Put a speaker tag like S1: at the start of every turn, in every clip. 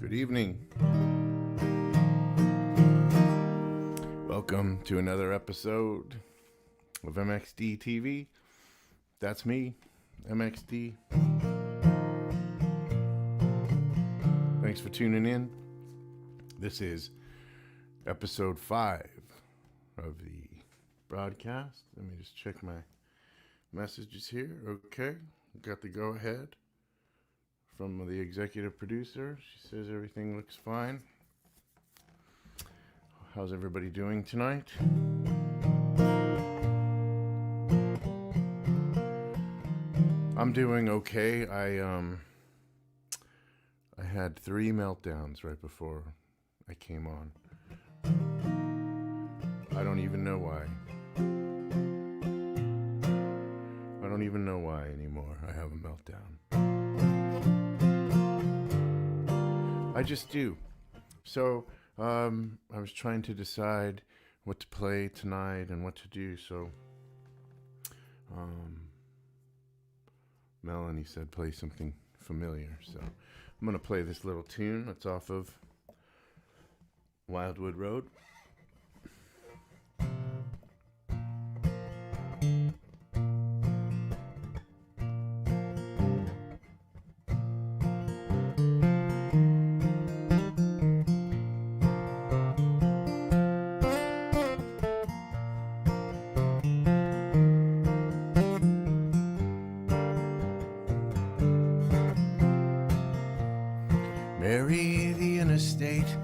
S1: Good evening. Welcome to another episode of MXDTV. That's me, MXD. Thanks for tuning in. This is episode 5 of the broadcast. Let me just check my messages here. Okay, got the go-ahead from the executive producer. She says everything looks fine. How's everybody doing tonight? I'm doing okay. I had 3 meltdowns right before I came on. I don't even know why. I don't even know why anymore. I have a meltdown. I just do. So, I was trying to decide what to play tonight and what to do, so Melanie said play something familiar, so I'm going to play this little tune that's off of Wildwood Road. Mary, the interstate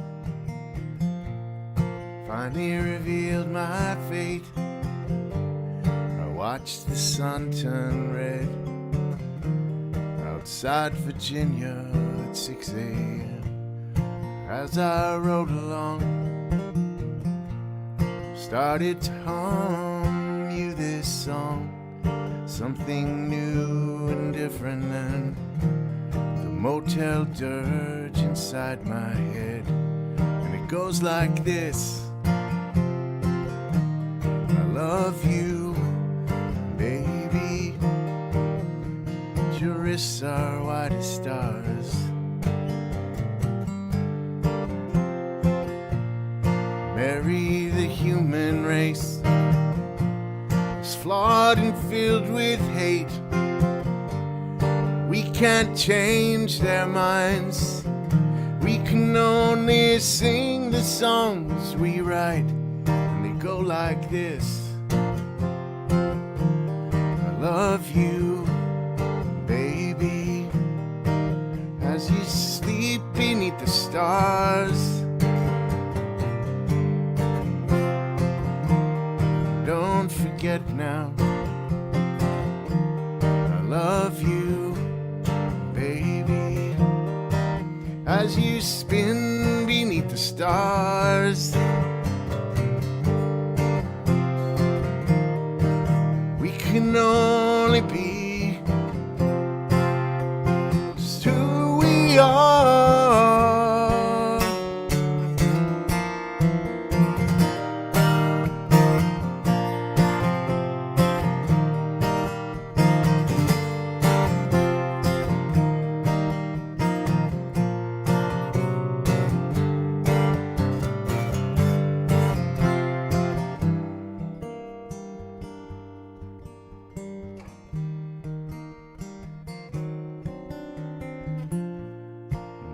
S1: finally revealed my fate. I watched the sun turn red outside Virginia at 6 a.m. As I rode along, started to hum you this song, something new and different than the motel dirge inside my head. And it goes like this: I love you, baby, but your wrists are white as stars. Mary, the human race is flawed and filled with hate. We can't change their minds. We can only sing the songs we write, and they go like this: I love you, baby, as you sleep beneath the stars. Don't forget now, I love you, baby, as you spin beneath the stars. We can only be just who we are.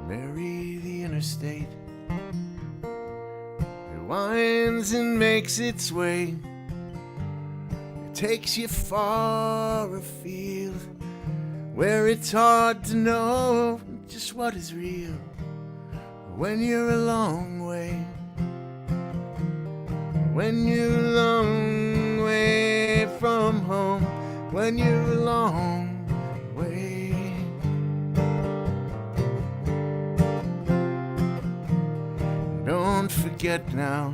S1: Mary, the interstate, it winds and makes its way. It takes you far afield, where it's hard to know just what is real when you're a long way. When you're a long way from home, when you're a long way. Don't forget now,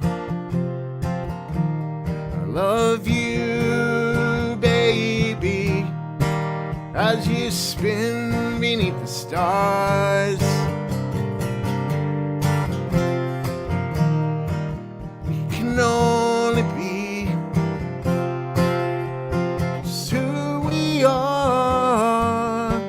S1: I love you, baby, as you spin beneath the stars. We can only be just who we are.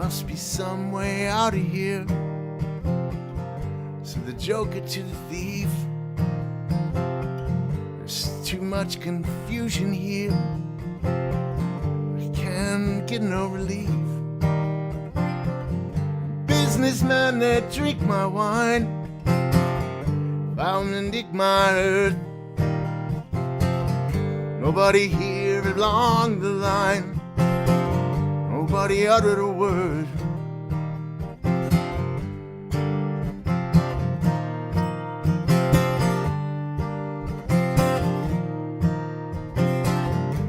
S1: must be some way out of here. So the joker to the thief, there's too much confusion here. I can't get no relief. Businessmen that drink my wine, found and dig my earth. Nobody here along the line, nobody uttered a word.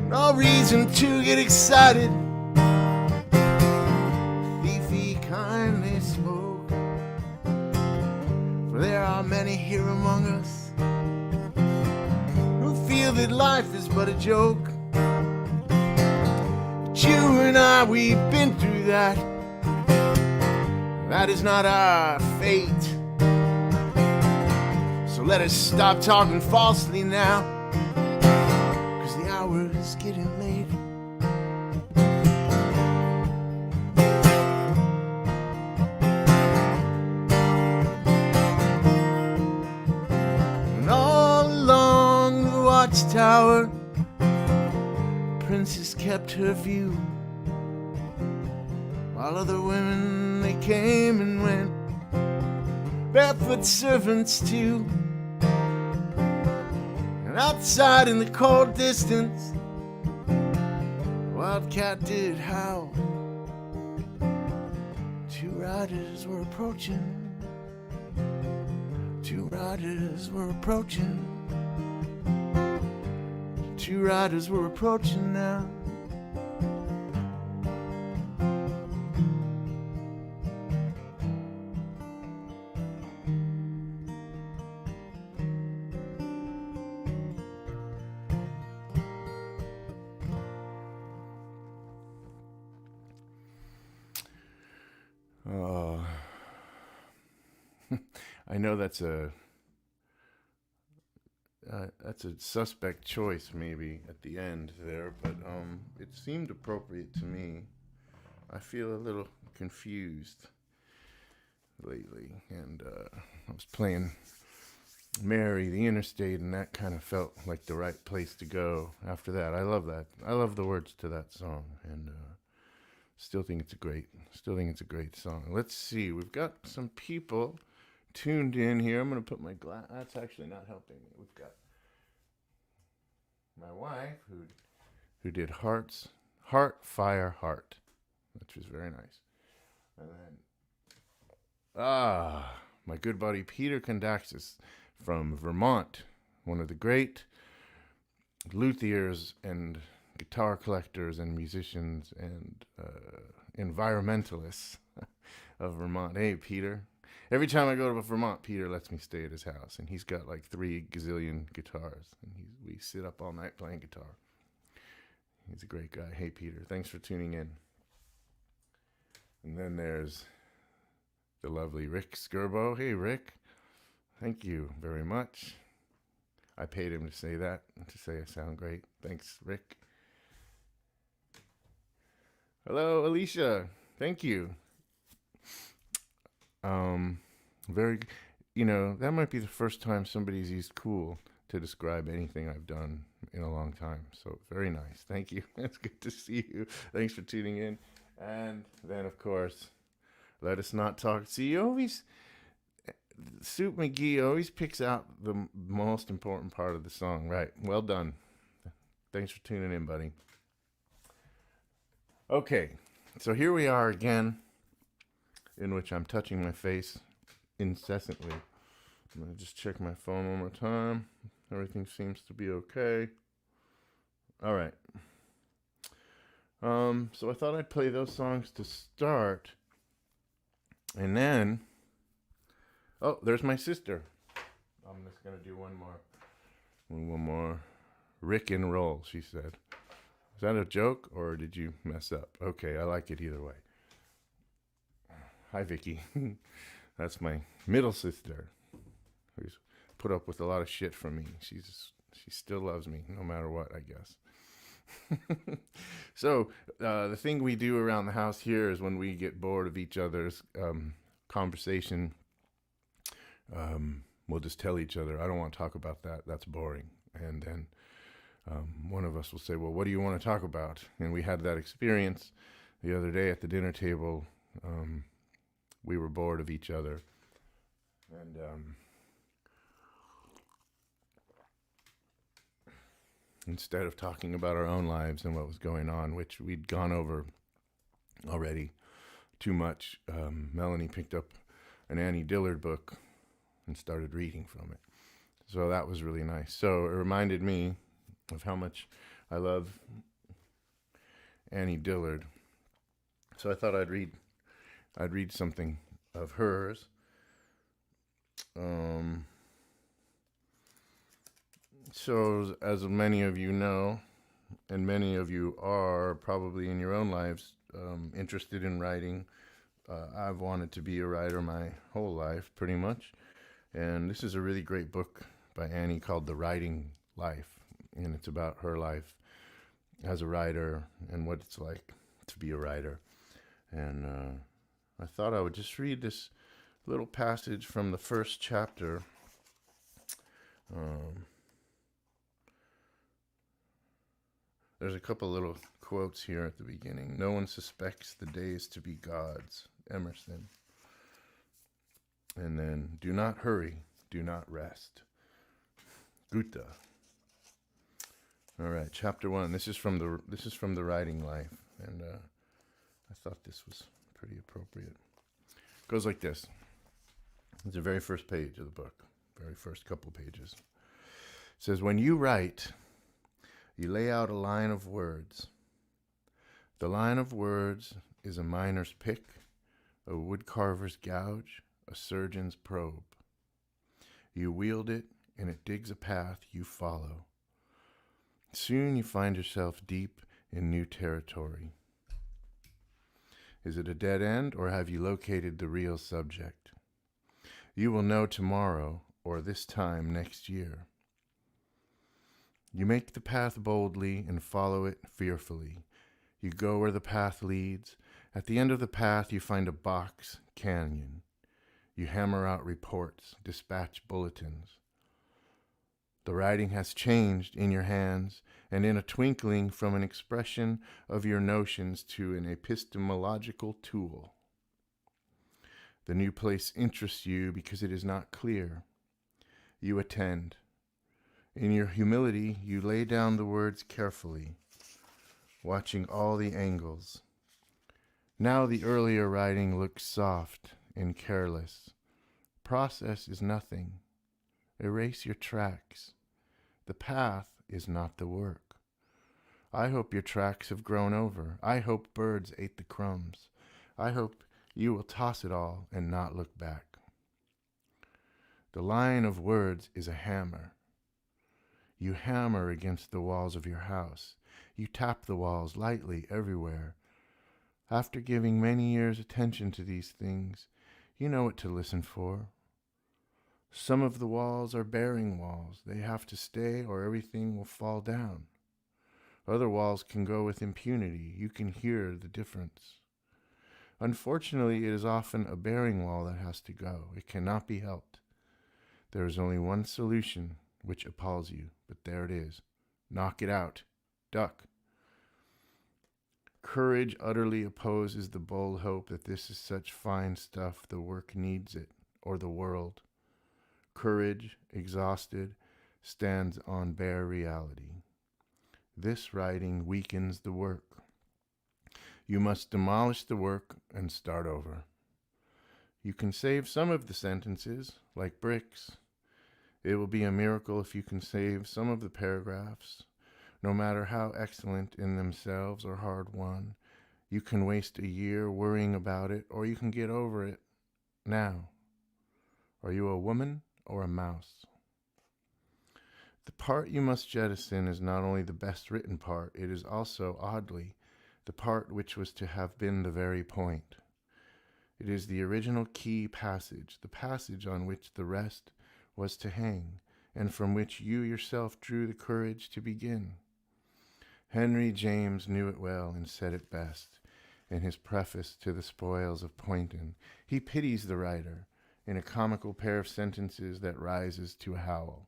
S1: No reason to get excited. Thiefy kindly spoke, for there are many here among us who feel that life is but a joke. But you and I, we've been through that. That is not our fate. So let us stop talking falsely now, 'cause the hour is getting late. And all along the watchtower, Princess kept her view, while other women, they came and went, barefoot servants too. And outside in the cold distance, the wildcat did howl. Two riders were approaching. Two riders were approaching. Two riders were approaching now. I know that's a suspect choice maybe at the end there, but it seemed appropriate to me. I feel a little confused lately, and I was playing Mary, the Interstate, and that kind of felt like the right place to go after that. I love that. I love the words to that song, and still think it's a great song. Let's see, we've got some people tuned in here. I'm going to put my glass. That's actually not helping me. We've got my wife who did Heart, Fire, Heart, which was very nice. And then my good buddy Peter Condaxis from Vermont, one of the great luthiers and guitar collectors and musicians and environmentalists of Vermont. Hey, Peter. Every time I go to Vermont, Peter lets me stay at his house, and he's got like 3 gazillion guitars, and we sit up all night playing guitar. He's a great guy. Hey, Peter, thanks for tuning in. And then there's the lovely Rick Skirbo. Hey, Rick, thank you very much. I paid him to say that, to say I sound great. Thanks, Rick. Hello, Alicia. Thank you. Very, that might be the first time somebody's used cool to describe anything I've done in a long time. So very nice. Thank you. It's good to see you. Thanks for tuning in. And then, of course, let us not talk. See, Soup McGee always picks out the most important part of the song. Right. Well done. Thanks for tuning in, buddy. Okay. So here we are again, in which I'm touching my face incessantly. I'm going to just check my phone one more time. Everything seems to be okay. All right. So I thought I'd play those songs to start. And then, there's my sister. I'm just going to do one more Rick and roll, she said. Is that a joke, or did you mess up? Okay, I like it either way. Hi, Vicky. That's my middle sister, who's put up with a lot of shit from me. She still loves me, no matter what, I guess. So the thing we do around the house here is when we get bored of each other's conversation, we'll just tell each other, I don't want to talk about that. That's boring. And then one of us will say, well, what do you want to talk about? And we had that experience the other day at the dinner table. We were bored of each other. And instead of talking about our own lives and what was going on, which we'd gone over already too much, Melanie picked up an Annie Dillard book and started reading from it. So that was really nice. So it reminded me of how much I love Annie Dillard. So I thought I'd read something of hers. So as many of you know, and many of you are probably in your own lives interested in writing, I've wanted to be a writer my whole life, pretty much. And this is a really great book by Annie called The Writing Life. And it's about her life as a writer and what it's like to be a writer. And I thought I would just read this little passage from the first chapter. There's a couple little quotes here at the beginning. No one suspects the days to be God's, Emerson. And then, do not hurry, do not rest, Goethe. All right, chapter 1. This is from the Writing Life, and I thought this was pretty appropriate. It goes like this. It's the very first page of the book, very first couple pages. It says, when you write, you lay out a line of words. The line of words is a miner's pick, a woodcarver's gouge, a surgeon's probe. You wield it, and it digs a path you follow. Soon you find yourself deep in new territory. Is it a dead end, or have you located the real subject? You will know tomorrow, or this time next year. You make the path boldly and follow it fearfully. You go where the path leads. At the end of the path, you find a box canyon. You hammer out reports, dispatch bulletins. The writing has changed in your hands, and in a twinkling from an expression of your notions to an epistemological tool. The new place interests you because it is not clear. You attend. In your humility, you lay down the words carefully, watching all the angles. Now the earlier writing looks soft and careless. Process is nothing. Erase your tracks. The path is not the work. I hope your tracks have grown over. I hope birds ate the crumbs. I hope you will toss it all and not look back. The line of words is a hammer. You hammer against the walls of your house. You tap the walls lightly everywhere. After giving many years' attention to these things, you know what to listen for. Some of the walls are bearing walls. They have to stay or everything will fall down. Other walls can go with impunity. You can hear the difference. Unfortunately, it is often a bearing wall that has to go. It cannot be helped. There is only one solution, which appalls you, but there it is. Knock it out. Duck. Courage utterly opposes the bold hope that this is such fine stuff the work needs it, or the world. Courage, exhausted, stands on bare reality. This writing weakens the work. You must demolish the work and start over. You can save some of the sentences, like bricks. It will be a miracle if you can save some of the paragraphs. No matter how excellent in themselves or hard won, you can waste a year worrying about it, or you can get over it now. Are you a woman or a mouse? The part you must jettison is not only the best written part, it is also, oddly, the part which was to have been the very point. It is the original key passage, the passage on which the rest was to hang, and from which you yourself drew the courage to begin. Henry James knew it well and said it best. In his preface to The Spoils of Poynton, he pities the writer in a comical pair of sentences that rises to a howl.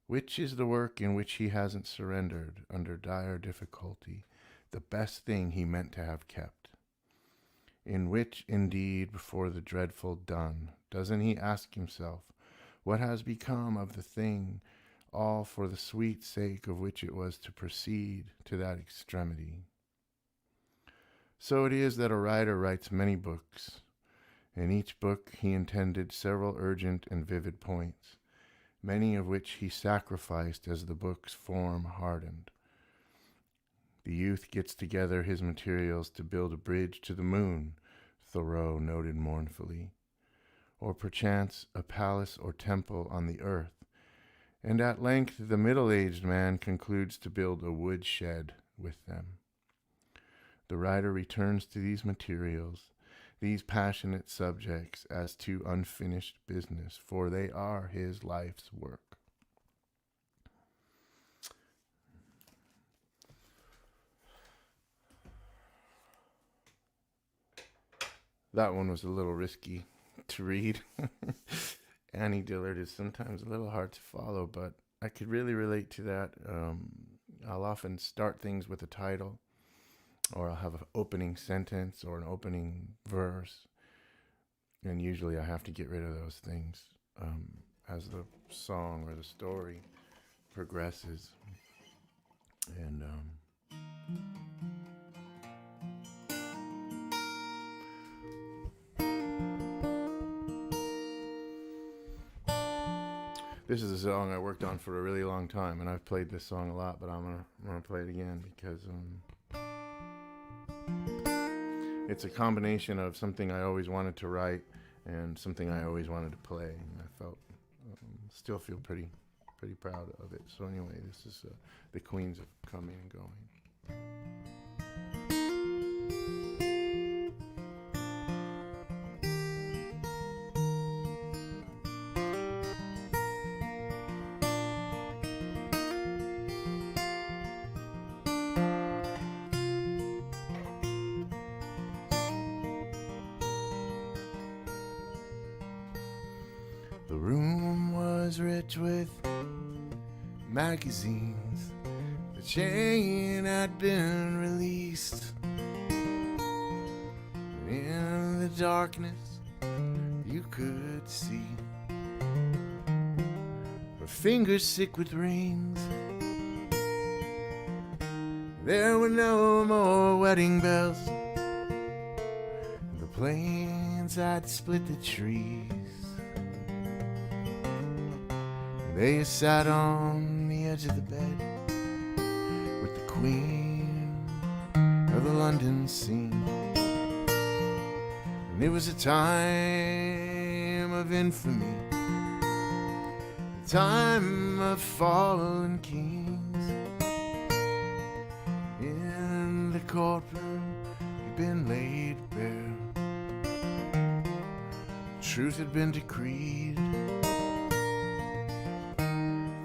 S1: Which is the work in which he hasn't surrendered, under dire difficulty, the best thing he meant to have kept? In which, indeed, before the dreadful done, doesn't he ask himself, what has become of the thing, all for the sweet sake of which it was to proceed to that extremity? So it is that a writer writes many books. In each book he intended several urgent and vivid points, many of which he sacrificed as the book's form hardened. The youth gets together his materials to build a bridge to the moon, Thoreau noted mournfully, or perchance a palace or temple on the earth, and at length the middle-aged man concludes to build a woodshed with them. The writer returns to these materials, these passionate subjects, as to unfinished business, for they are his life's work. That one was a little risky to read. Annie Dillard is sometimes a little hard to follow, but I could really relate to that. I'll often start things with a title, or I'll have an opening sentence or an opening verse, and usually I have to get rid of those things as the song or the story progresses. And this is a song I worked on for a really long time, and I've played this song a lot, but I'm gonna play it again because it's a combination of something I always wanted to write and something I always wanted to play, and I felt still feel pretty proud of it. So anyway, this is the Queens of Coming and Going. The room was rich with magazines. The chain had been released. And in the darkness you could see her fingers sick with rings. There were no more wedding bells. The planes had split the trees. They sat on the edge of the bed with the queen of the London scene. And it was a time of infamy, a time of fallen kings. In the courtroom you'd been laid bare, truth had been decreed.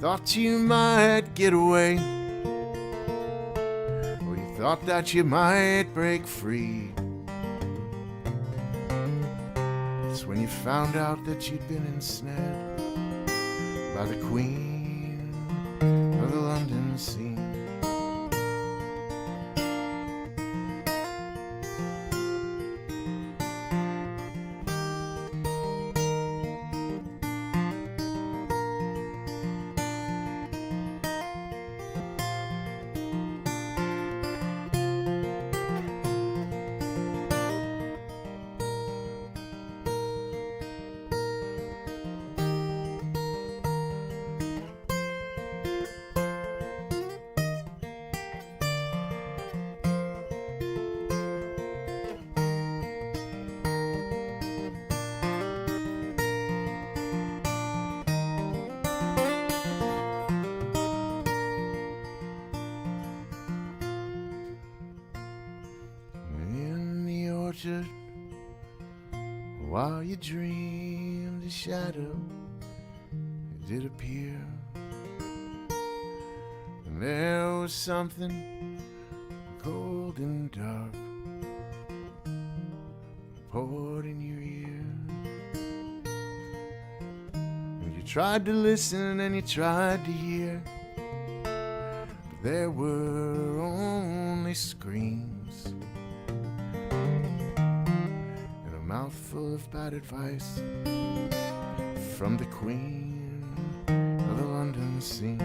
S1: Thought you might get away, or you thought that you might break free. It's when you found out that you'd been ensnared by the queen of the London scene. While you dreamed, a shadow did appear, and There was something cold and dark poured in your ear, and you tried to listen and you tried to hear, but there were only screams and a mouthful of bad advice from the queen of the London scene.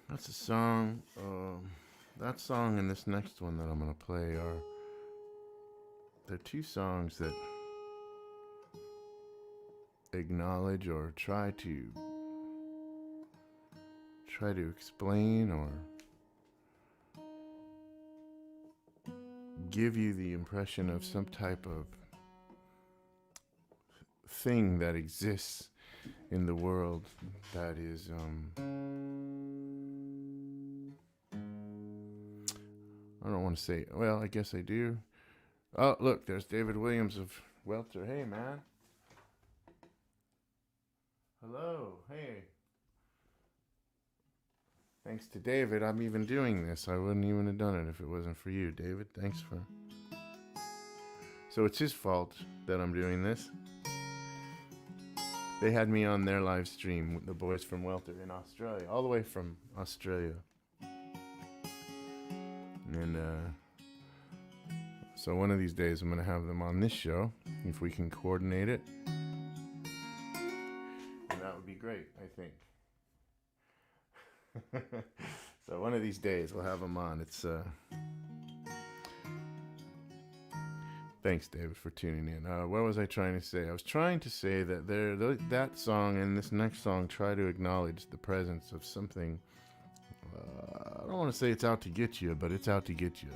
S1: That's a song. That song and this next one that I'm going to play they're two songs that acknowledge or try to explain or give you the impression of some type of thing that exists in the world that is I don't want to say, well, I guess I do. Oh, look, there's David Williams of Welter. Hey, man. Hello. Hey. Thanks to David, I'm even doing this. I wouldn't even have done it if it wasn't for you, David. Thanks for... So it's his fault that I'm doing this. They had me on their live stream with the boys from Welter in Australia, all the way from Australia. And so one of these days I'm going to have them on this show, if we can coordinate it. And that would be great, I think. So one of these days we'll have them on. It's thanks, David, for tuning in. What was I trying to say? I was trying to say that that song and this next song try to acknowledge the presence of something. I don't want to say it's out to get you, but it's out to get you.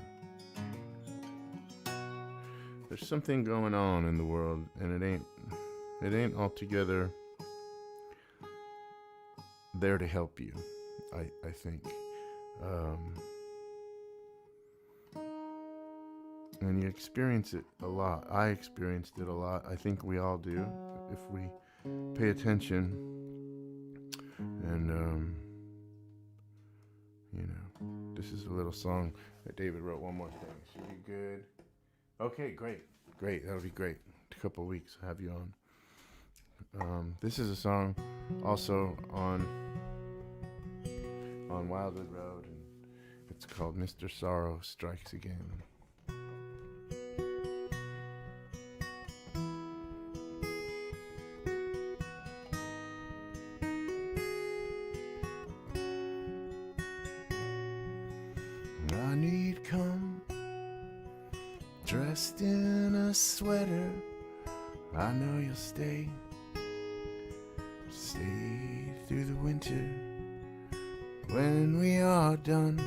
S1: There's something going on in the world, and it ain't altogether there to help you, I think. And you experience it a lot. I experienced it a lot. I think we all do, if we pay attention. And, you know, this is a little song that David wrote. One more thing. Should be good. Okay, great. That'll be great. A couple of weeks, I'll have you on. This is a song also on Wildwood Road, and it's called Mr. Sorrow Strikes Again. I knew you'd come, dressed in a sweater. I know you'll stay through the winter. When we are done,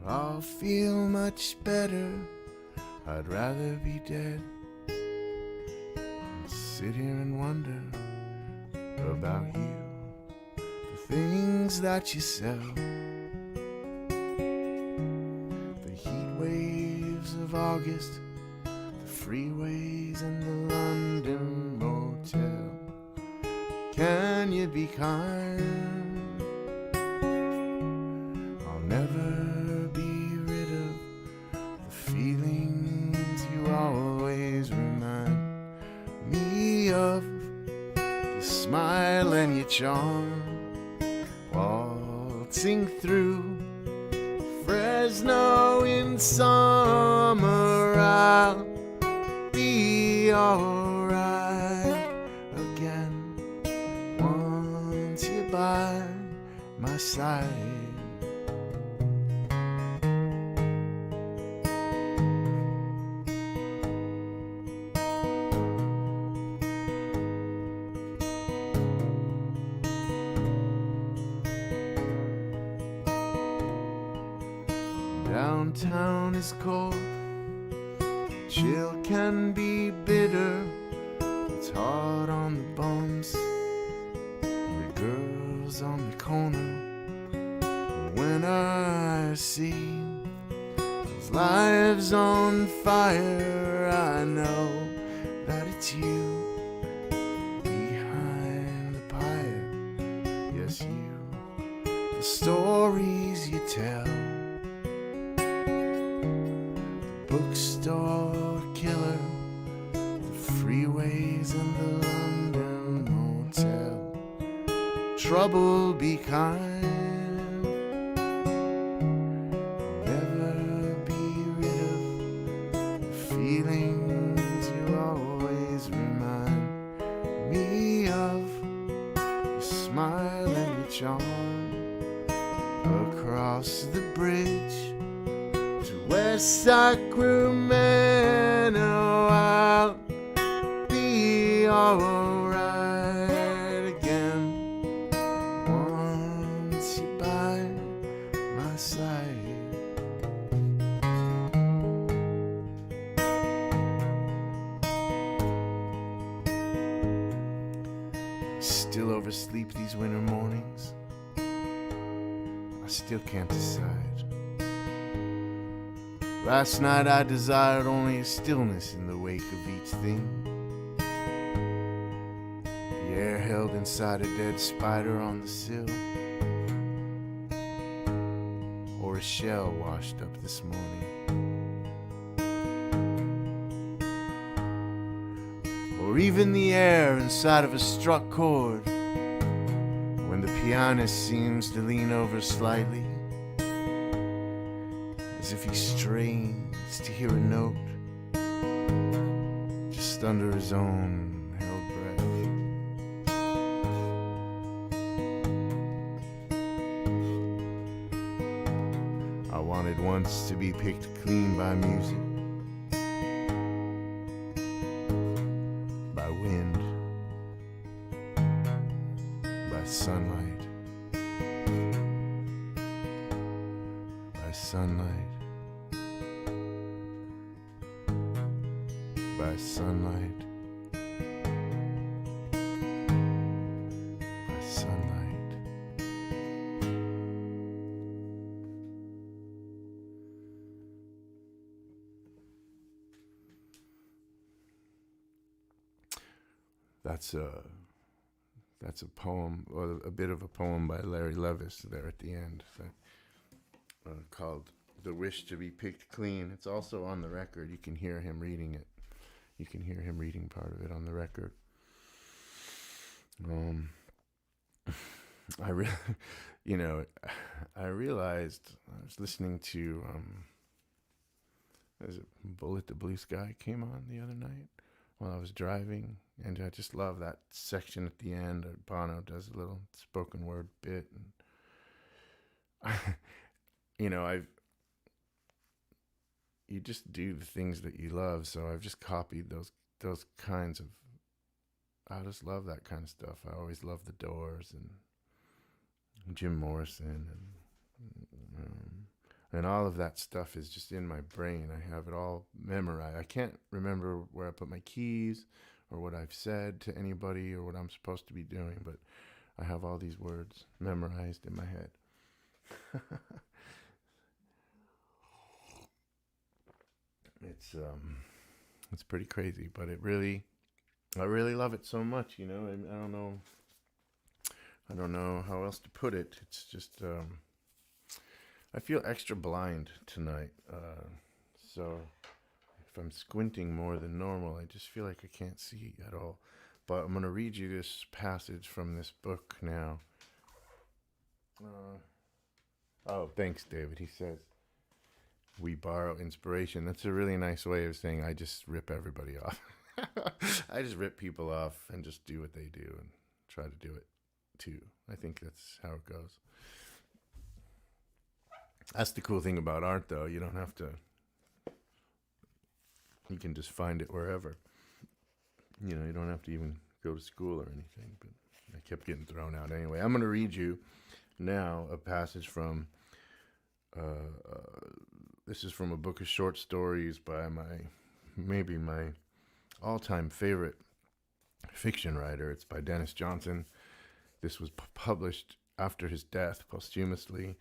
S1: I'll feel much better. I'd rather be dead than sit here and wonder about you, the things that you sell, the heat waves of August, the freeways and the London motel. Can you be kind? I'll never be rid of the feelings you always remind me of, your smile and your charm, waltzing through Fresno in summer. I'll be alright again once you're by my side. Downtown is cold, chill can be bitter, it's hard on the bums. The girl shadows on the corner. When I see those lives on fire, I know that it's you behind the pyre. Yes, you. The stories you tell, the bookstore killer, the freeways and the London motel. Trouble be kind. Across the bridge to West Sacramento, I'll be alright again once you're by my side. Still oversleep these winter mornings. I still can't decide. Last night I desired only a stillness in the wake of each thing. The air held inside a dead spider on the sill, or a shell washed up this morning, or even the air inside of a struck chord. When the pianist seems to lean over slightly, as if he strains to hear a note just under his own held breath. I wanted once to be picked clean by music, by wind, by sunlight, by sunlight, by sunlight, by sunlight. That's a poem, or a bit of a poem by Larry Levis there at the end, called "The Wish to Be Picked Clean." It's also on the record. You can hear him reading it. You can hear him reading part of it on the record. I realized I was listening to is it Bullet the Blue Sky came on the other night while I was driving, and I just love that section at the end. Bono does a little spoken word bit, and you just do the things that you love. So I've just copied those kinds of. I just love that kind of stuff. I always loved the Doors and Jim Morrison and all of that stuff is just in my brain. I have it all memorized. I can't remember where I put my keys or what I've said to anybody or what I'm supposed to be doing, but I have all these words memorized in my head. It's pretty crazy, but I really love it so much, I don't know how else to put it. It's just I feel extra blind tonight, so if I'm squinting more than normal, I just feel like I can't see at all. But I'm going to read you this passage from this book now. Oh, thanks, David. He says, "We borrow inspiration." That's a really nice way of saying I just rip everybody off. I just rip people off and just do what they do and try to do it too. I think that's how it goes. That's the cool thing about art, though. You don't have to. You can just find it wherever. You don't have to even go to school or anything. But I kept getting thrown out anyway. I'm going to read you now a passage from. This is from a book of short stories by maybe my all-time favorite fiction writer. It's by Dennis Johnson. This was published after his death posthumously,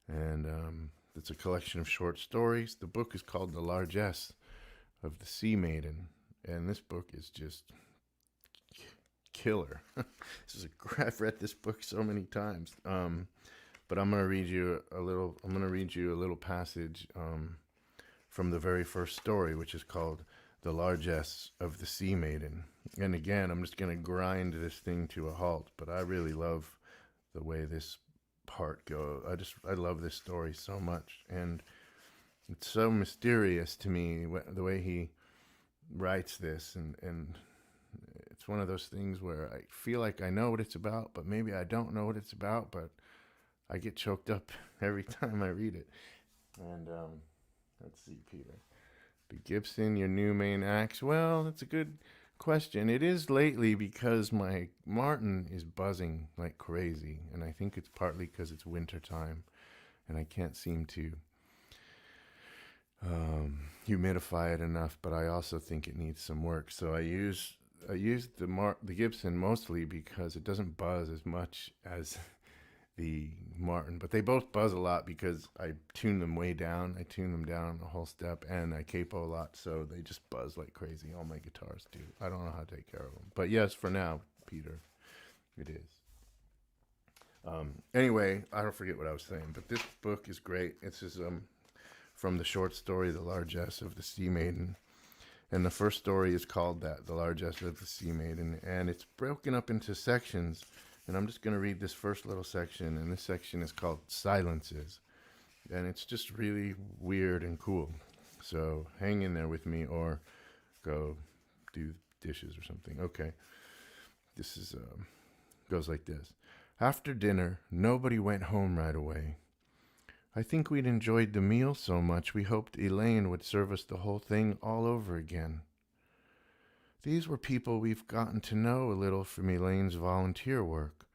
S1: and it's a collection of short stories. The book is called The Largesse of the Sea Maiden, and this book is just killer. I've read this book so many times. But I'm gonna read you a little passage from the very first story, which is called The Largesse of the Sea Maiden. And again, I'm just gonna grind this thing to a halt, but I really love the way this part goes. I love this story so much, and it's so mysterious to me the way he writes this, and it's one of those things where I feel like I know what it's about, but maybe I don't know what it's about, but I get choked up every time I read it. And let's see, Peter. The Gibson, your new main axe? Well, that's a good question. It is lately because my Martin is buzzing like crazy, and I think it's partly because it's winter time, and I can't seem to humidify it enough, but I also think it needs some work. So I use the Gibson mostly because it doesn't buzz as much as the Martin, but they both buzz a lot because I tune them way down. I tune them down a whole step, and I capo a lot, so they just buzz like crazy. All my guitars do. I don't know how to take care of them, but yes, for now, Peter, it is. Anyway, I don't forget what I was saying, but this book is great. It's just from the short story The Largesse of the Sea Maiden, and the first story is called that, The Largesse of the Sea Maiden, and it's broken up into sections. And I'm just going to read this first little section, and this section is called Silences. And it's just really weird and cool. So hang in there with me or go do dishes or something. Okay. This is goes like this. After dinner, nobody went home right away. I think we'd enjoyed the meal so much we hoped Elaine would serve us the whole thing all over again. These were people we've gotten to know a little from Elaine's volunteer work.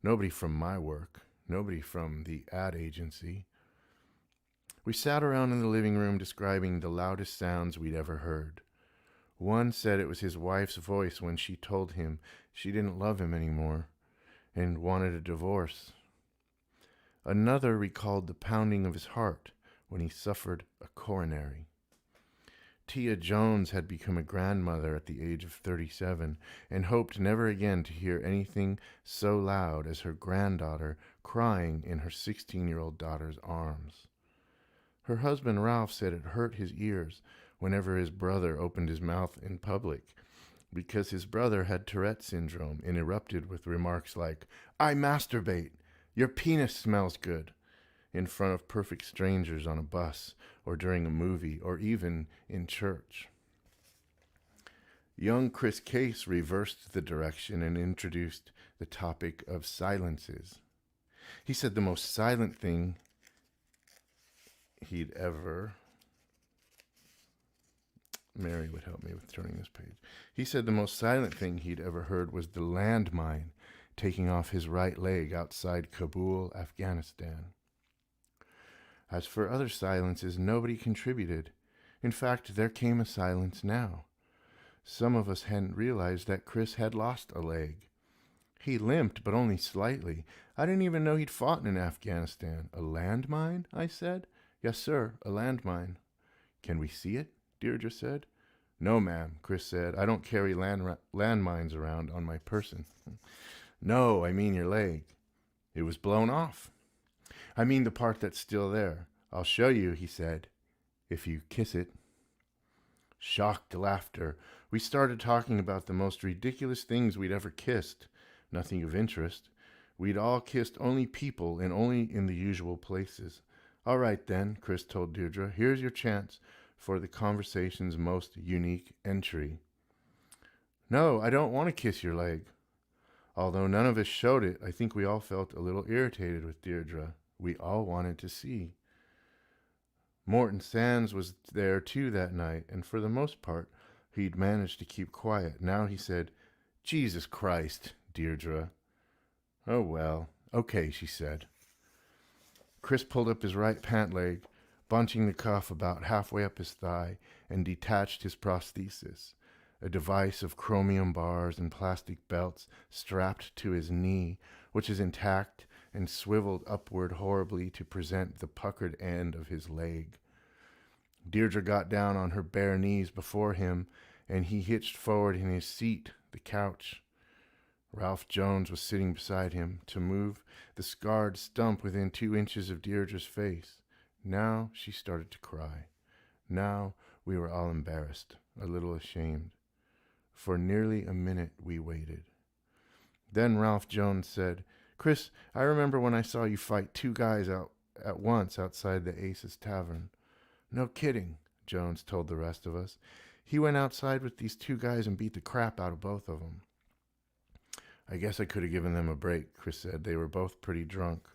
S1: Nobody from my work. Nobody from the ad agency. We sat around in the living room describing the loudest sounds we'd ever heard. One said it was his wife's voice when she told him she didn't love him anymore and wanted a divorce. Another recalled the pounding of his heart when he suffered a coronary. Tia Jones had become a grandmother at the age of 37 and hoped never again to hear anything so loud as her granddaughter crying in her 16-year-old daughter's arms. Her husband Ralph said it hurt his ears whenever his brother opened his mouth in public because his brother had Tourette syndrome and erupted with remarks like, "I masturbate, your penis smells good," in front of perfect strangers on a bus or during a movie or even in church. Young Chris Case reversed the direction and introduced the topic of silences. He said the most silent thing he'd ever... Mary would help me with turning this page. He said the most silent thing he'd ever heard was the landmine taking off his right leg outside Kabul, Afghanistan. As for other silences, nobody contributed. In fact, there came a silence now. Some of us hadn't realized that Chris had lost a leg. He limped, but only slightly. I didn't even know he'd fought in Afghanistan. A landmine? I said. Yes, sir, a landmine. Can we see it? Deirdre said. No, ma'am, Chris said. I don't carry landmines around on my person. No, I mean your leg. It was blown off. I mean the part that's still there. I'll show you, he said, if you kiss it. Shocked laughter. We started talking about the most ridiculous things we'd ever kissed. Nothing of interest. We'd all kissed only people and only in the usual places. All right then, Chris told Deirdre. Here's your chance for the conversation's most unique entry. No, I don't want to kiss your leg. Although none of us showed it, I think we all felt a little irritated with Deirdre. We all wanted to see. Morton Sands was there too that night, and for the most part, he'd managed to keep quiet. Now he said, Jesus Christ, Deirdre. Oh well, okay, she said. Chris pulled up his right pant leg, bunching the cuff about halfway up his thigh, and detached his prosthesis. a device of chromium bars and plastic belts strapped to his knee, which is intact and swiveled upward horribly to present the puckered end of his leg. Deirdre got down on her bare knees before him, and he hitched forward in his seat, the couch. Ralph Jones was sitting beside him. To move the scarred stump within 2 inches of Deirdre's face. Now she started to cry. Now we were all embarrassed, a little ashamed. For nearly a minute we waited. Then Ralph Jones said, "Chris, I remember when I saw you fight 2 guys out at once outside the Aces Tavern." "No kidding," Jones told the rest of us. "He went outside with these 2 guys and beat the crap out of both of them." "I guess I could have given them a break," Chris said. "They were both pretty drunk."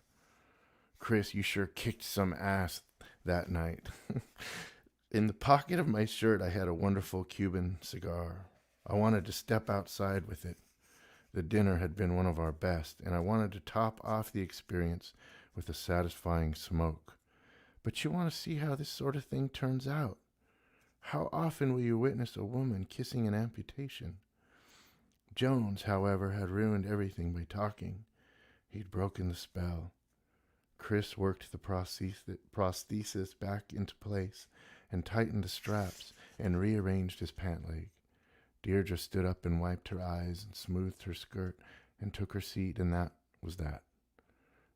S1: "Chris, you sure kicked some ass that night." In the pocket of my shirt, I had a wonderful Cuban cigar. I wanted to step outside with it. The dinner had been one of our best, and I wanted to top off the experience with a satisfying smoke. But you want to see how this sort of thing turns out. How often will you witness a woman kissing an amputation? Jones, however, had ruined everything by talking. He'd broken the spell. Chris worked the prosthesis back into place and tightened the straps and rearranged his pant leg. Deirdre stood up and wiped her eyes and smoothed her skirt and took her seat, and that was that.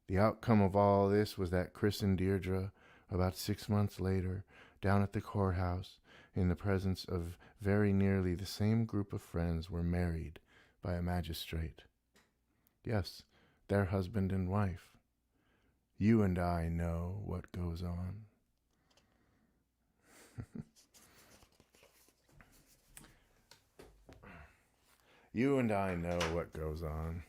S1: The outcome of all this was that Chris and Deirdre, about 6 months later, down at the courthouse, in the presence of very nearly the same group of friends, were married by a magistrate. Yes, their husband and wife. You and I know what goes on. You and I know what goes on.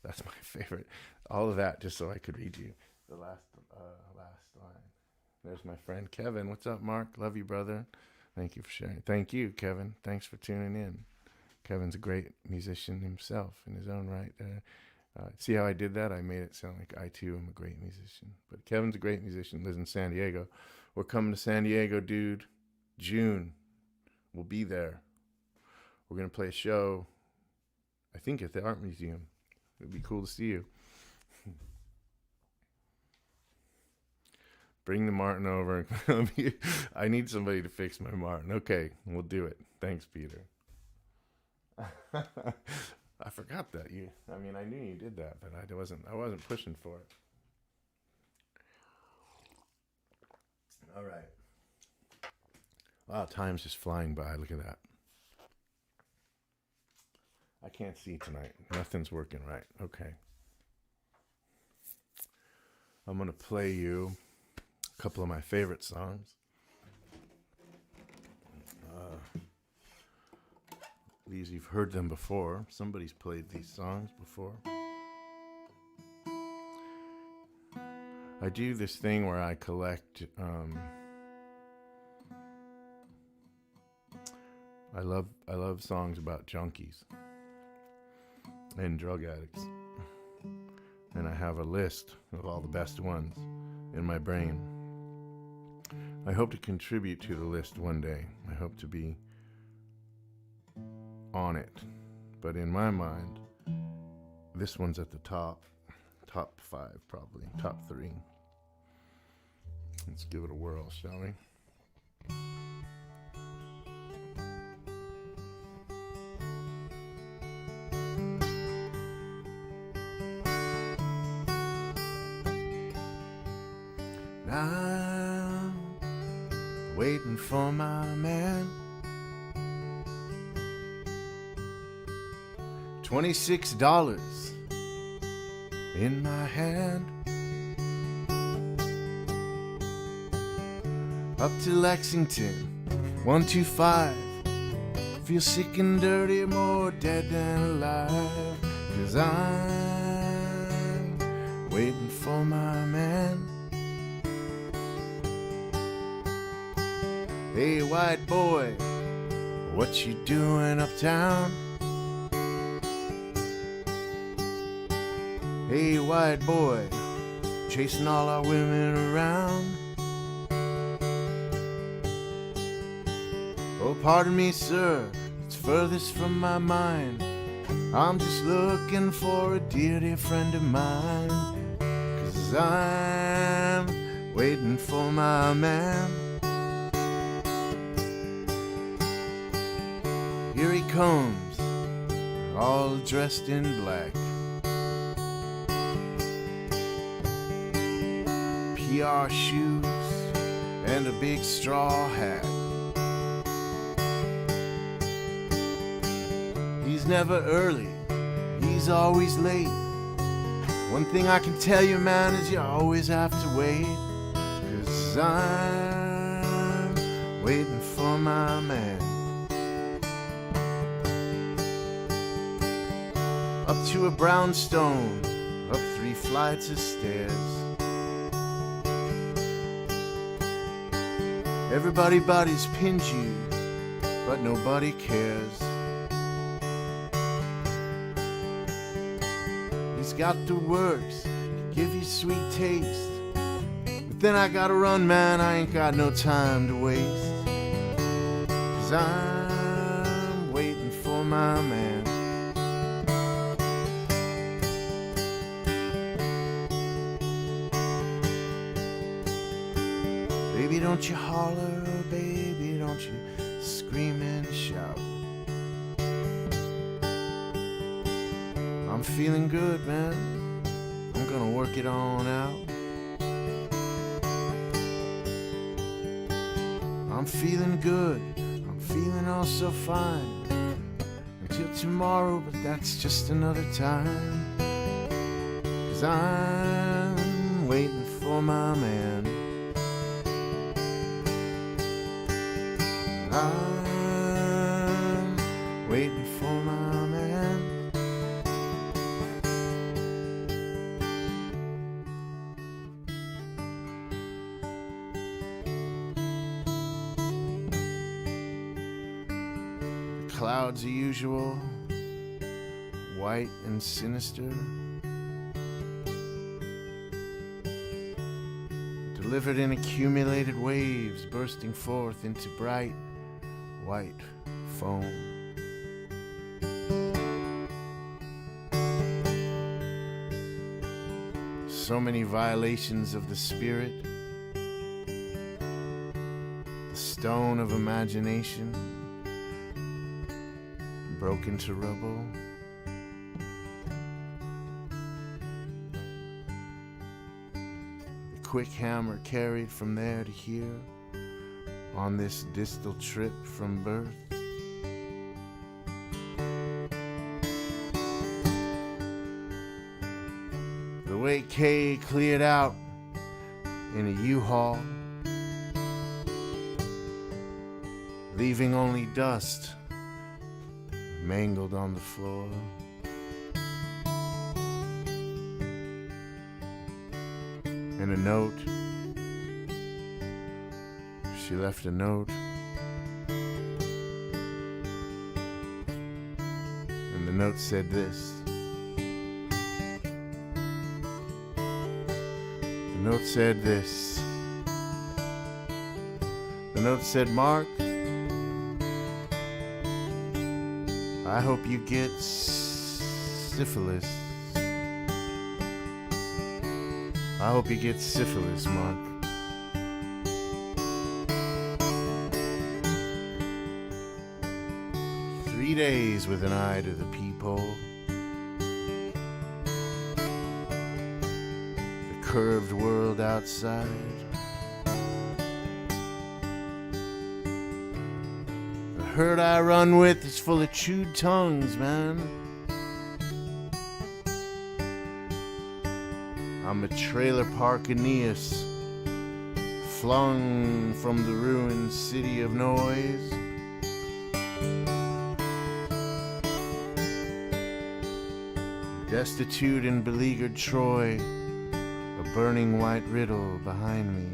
S1: That's my favorite. All of that just so I could read you the last line. There's my friend Kevin. What's up, Mark? Love you, brother. Thank you for sharing. Thank you, Kevin. Thanks for tuning in. Kevin's a great musician himself in his own right. See how I did that? I made it sound like I, too, am a great musician. But Kevin's a great musician, lives in San Diego. We're coming to San Diego, dude. June. We'll be there. We're going to play a show, I think, at the Art Museum. It'd be cool to see you. Bring the Martin over. I need somebody to fix my Martin. Okay, we'll do it. Thanks, Peter. I forgot that. I knew you did that, but I wasn't pushing for it. All right. Wow, time's just flying by. Look at that. I can't see tonight. Nothing's working right. Okay. I'm going to play you a couple of my favorite songs. These, you've heard them before. Somebody's played these songs before. I do this thing where I collect... I love songs about junkies and drug addicts, and I have a list of all the best ones in my brain. I hope to contribute to the list one day. I hope to be on it, but in my mind, this one's at the top 5, probably top 3. Let's give it a whirl, shall we? I'm waiting for my man. $26 in my hand. Up to Lexington, 125. Feel sick and dirty, more dead than alive. 'Cause I'm waiting for my man. Hey, white boy, what you doing uptown? Hey, white boy, chasing all our women around. Oh, pardon me, sir, furthest from my mind. I'm just looking for a dear, dear friend of mine. 'Cause I'm waiting for my man. Here he comes, all dressed in black. PR shoes and a big straw hat. He's never early, he's always late. One thing I can tell you, man, is you always have to wait. 'Cause I'm waiting for my man. Up to a brownstone, up 3 flights of stairs. Everybody buddies pins you, but nobody cares. He's got the works, give you sweet taste. But then I gotta run, man, I ain't got no time to waste. 'Cause I'm waiting for my man. Baby, don't you holler, baby, don't you scream and shout. I'm feeling good, man, I'm gonna work it on out. I'm feeling good, I'm feeling all so fine. Until tomorrow, but that's just another time. 'Cause I'm waiting for my man. I'm waiting for my man. The clouds are usual, white and sinister, delivered in accumulated waves, bursting forth into bright white foam. So many violations of the spirit, the stone of imagination, broken to rubble. The quick hammer carried from there to here, on this distal trip from birth. The way Kay cleared out in a U-Haul, leaving only dust mangled on the floor. And a note. She left a note, and the note said this. The note said this. The note said, Mark, I hope you get syphilis. I hope you get syphilis, Mark. Days with an eye to the peephole. The curved world outside. The herd I run with is full of chewed tongues, man. I'm a trailer park Aeneas, flung from the ruined city of noise. Destitute and beleaguered Troy, a burning white riddle behind me.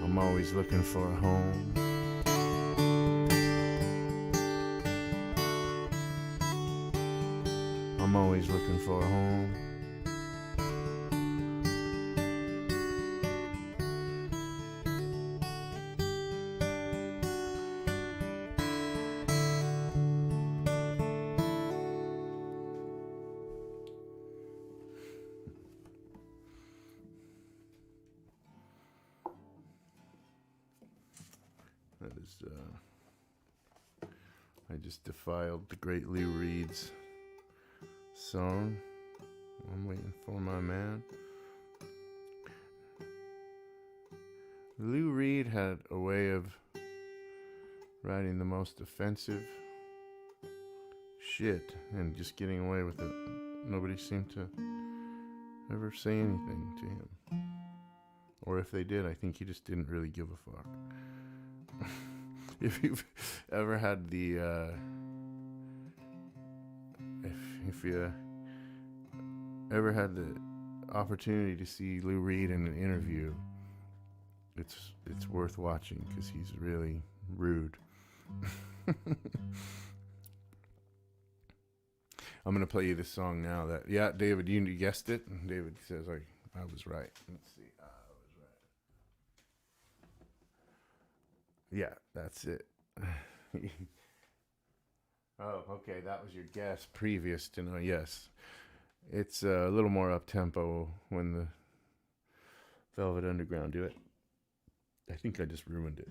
S1: I'm always looking for a home. I'm always looking for a home. I just defiled the great Lou Reed's song. I'm waiting for my man. Lou Reed had a way of writing the most offensive shit and just getting away with it. Nobody seemed to ever say anything to him. Or if they did, I think he just didn't really give a fuck. If you've ever had the if you ever had the opportunity to see Lou Reed in an interview, it's worth watching because he's really rude. I'm gonna play you this song now. David, you guessed it. David says I was right. Let's see. I was right. Yeah, that's it. Oh, okay. That was your guess previous to know. Yes, it's a little more up tempo when the Velvet Underground do it. I think I just ruined it.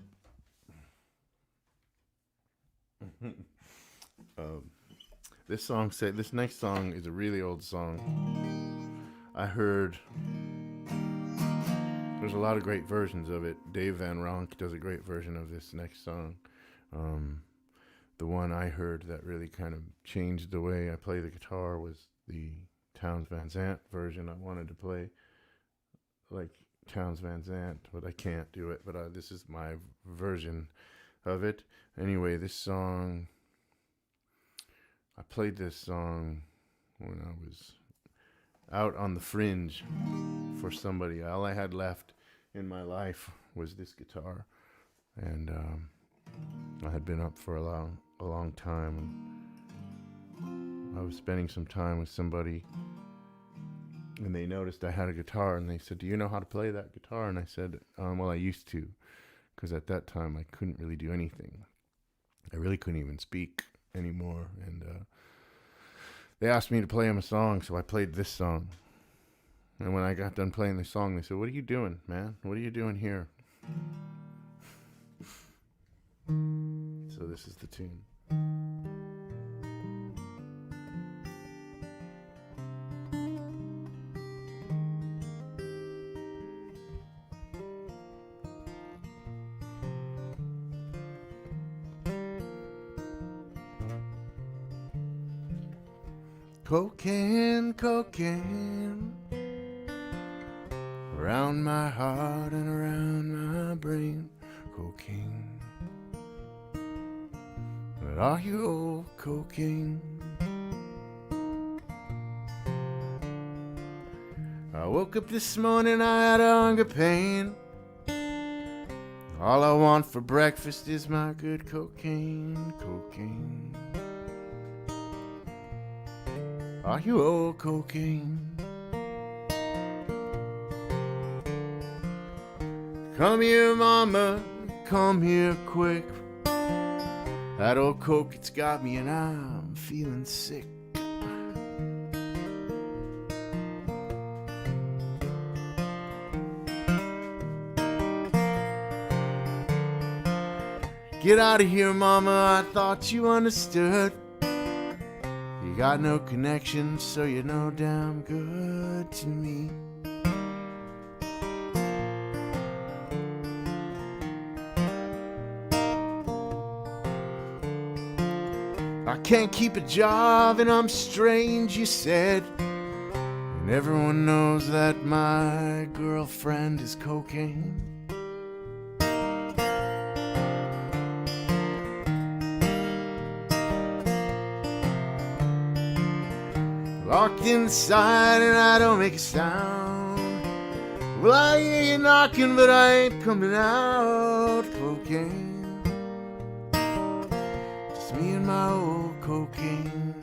S1: This next song is a really old song. I heard there's a lot of great versions of it. Dave Van Ronk does a great version of this next song. The one I heard that really kind of changed the way I play the guitar was the Townes Van Zandt version. I wanted to play like Townes Van Zandt, but I can't do it. But this is my version of it. Anyway, this song, I played this song when I was out on the fringe for somebody. All I had left in my life was this guitar, and I had been up for a long time, and I was spending some time with somebody, and they noticed I had a guitar, and they said, "Do you know how to play that guitar?" And I said, "Well, I used to," because at that time I couldn't really do anything. I really couldn't even speak anymore, and they asked me to play them a song, so I played this song. And when I got done playing the song, they said, "What are you doing, man? What are you doing here?" So this is the tune. Cocaine, cocaine, around my heart and around my brain. Cocaine, but are you old cocaine? I woke up this morning, I had a hunger pain. All I want for breakfast is my good cocaine, cocaine. Are you old cocaine? Come here, mama, come here quick. That old coke, it's got me and I'm feeling sick. Get out of here, mama, I thought you understood. You got no connection, so you're no damn good to me. I can't keep a job and I'm strange, you said. And everyone knows that my girlfriend is cocaine. Locked inside and I don't make a sound. Well, I hear you knocking, but I ain't coming out. Cocaine, just me and my old cocaine.